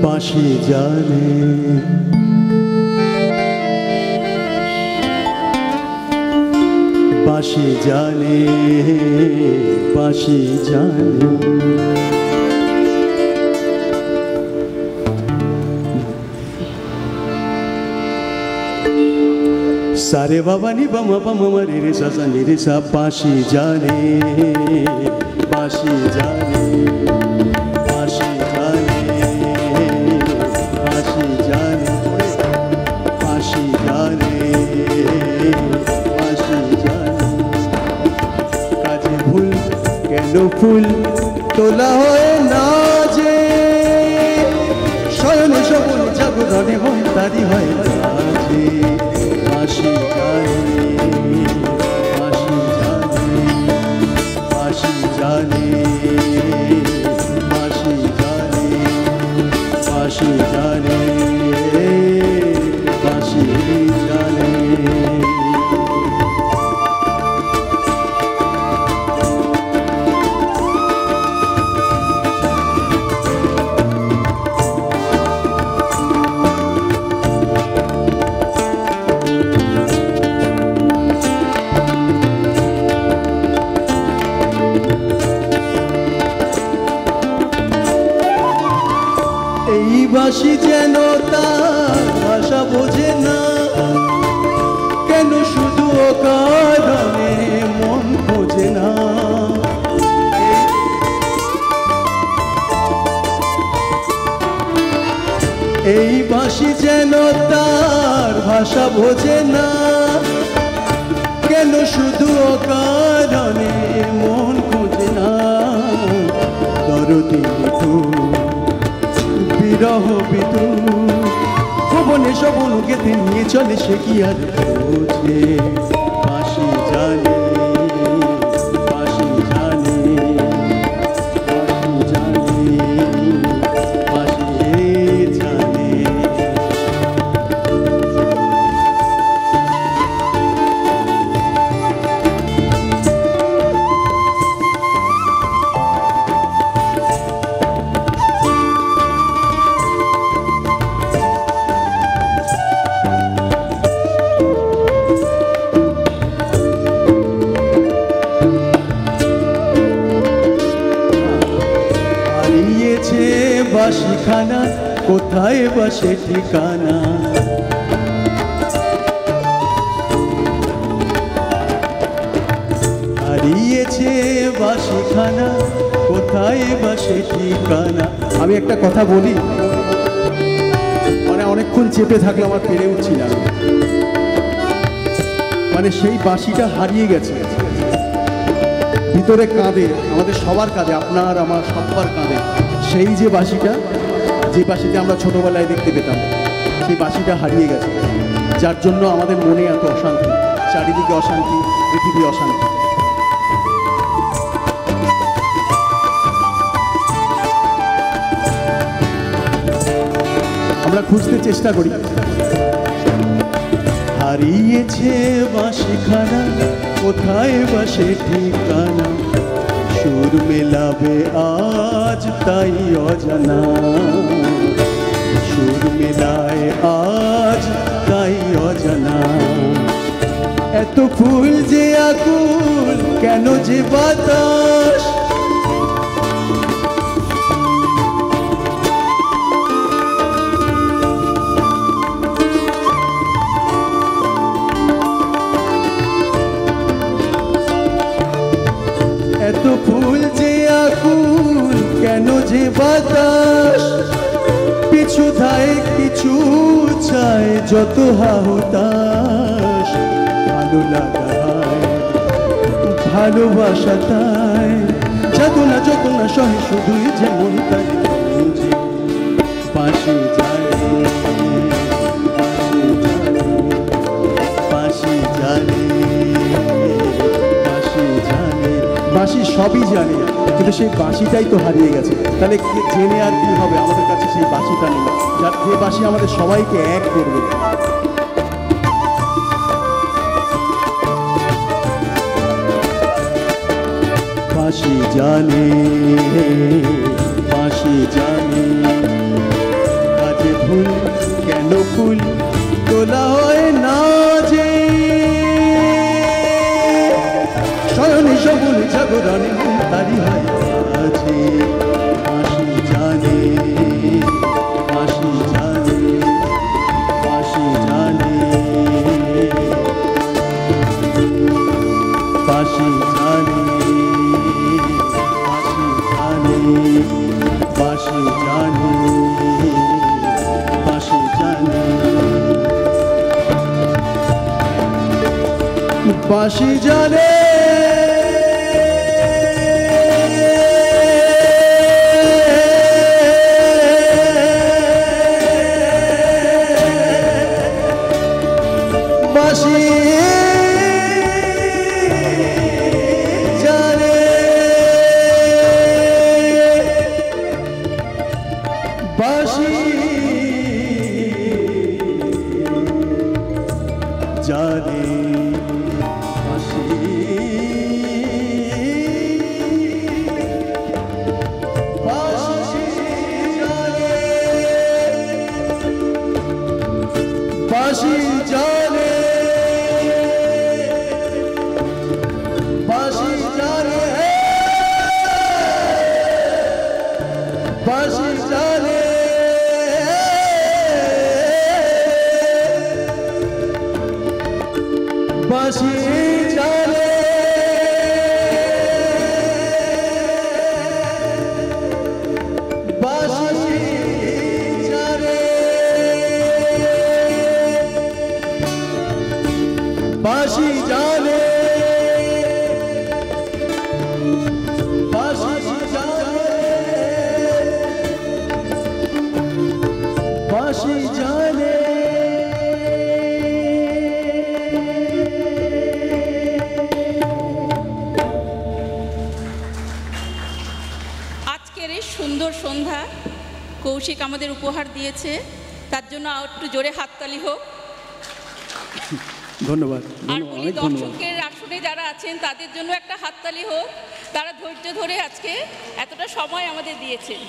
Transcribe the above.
বাঁশি জানে বাঁশি জানে বাঁশি জানে सारे बाबा नि बम बम रे रे सा सा नि रे सा बाँशी जाने बाँशी जाने बाँशी जाने बाँशी जाने बाँशी जाने बाँशी जाने काजे भूल केनो फुल तोला होए ना जे शयन सपन जागरणे হয় তারি হয় কাজে বাঁশি জানে বাঁশি জানে বাঁশি জানে বাঁশি জানে বাঁশি জানে বাঁশি জানে বাঁশি যেন তার ভাষা বোঝে না কেন শুধু অকারণে মন খোঁজে না এই বাঁশি যেন তার ভাষা বোঝে না কেন শুধু অকারণে মন খোঁজে না দরদি বিরহ বিদুর ভুবনে সবন গেঁথে নিয়ে চলে সে কি আর বোঝে বাঁশি জানে বাঁশি জানে বাঁশি জানে বাঁশি জানে বাঁশিখানা কোথায় বাসে ঠিকানা হারিয়েছে বাঁশিখানা কোথায় বাসে ঠিকানা আমি একটা কথা বলি মানে অনেকক্ষণ চেপে থাকলে আমার পেরে উঠছি না মানে সেই বাঁশিটা হারিয়ে গেছে ভিতরে কাঁদে আমাদের সবার কাঁদে আপনার আমার সবার কাঁদে সেই যে বাঁশিটা যে বাঁশিতে আমরা ছোটবেলায় দেখতে পেতাম সেই বাঁশিটা হারিয়ে গেছে যার জন্য আমাদের মনে এত অশান্তি চারিদিকে অশান্তি পৃথিবী অশান্তি আমরা খুঁজতে চেষ্টা করি হারিয়েছে বাঁশিখানা কোথায় বাসে ঠিকানা সুর মেলাবে আজ তাই অজানা সুর মেলায় আজ তাই অজানা এত ফুল যে আকুল কেন যে বাতাস এত ফুল যে আকুল কেন যে বাতাস পিছু ধায় কিছু চায় যত হাহুতাস ভালো লাগা ভালোবাসা তাই যত না সহে শুধুই যেমন তাই বাঁশি জানে বাঁশি জানে বাঁশি জানে বাঁশি সবই জানে কিন্তু সেই বাঁশিটাই তো হারিয়ে গেছে তাহলে জেনে আর কি হবে আমাদের কাছে সেই বাঁশিটা নেই যে বাঁশি আমাদের সবাইকে এক করবে বাঁশি জানে বাঁশি বাঁশি জানে কাজে ফুল কেন ফুল তোলা হয় না যে শয়নে সবুল জাগরণে তারি হয় আছে বাঁশি জানে বাঁশি জানে বাঁশি জানে বাঁশি জানে বাঁশি জানে বাঁশি জানে বাঁশি জানে বাঁশি জানে বাঁশি বাঁশি জানে বাঁশি জানে বাঁশি জানে বাঁশি জানে বাঁশি জানে বাঁশি জানে বাঁশি জানে বাঁশি জানে বাঁশি জানে সুন্দর সন্ধ্যা কৌশিক আমাদের উপহার দিয়েছে, তার জন্য একটু জোরে হাততালি হোক। ধন্যবাদ। আর বলি দর্শকের আসনে যারা আছেন তাদের জন্য একটা হাততালি হোক, তারা ধৈর্য ধরে আজকে এতটা সময় আমাদের দিয়েছেন।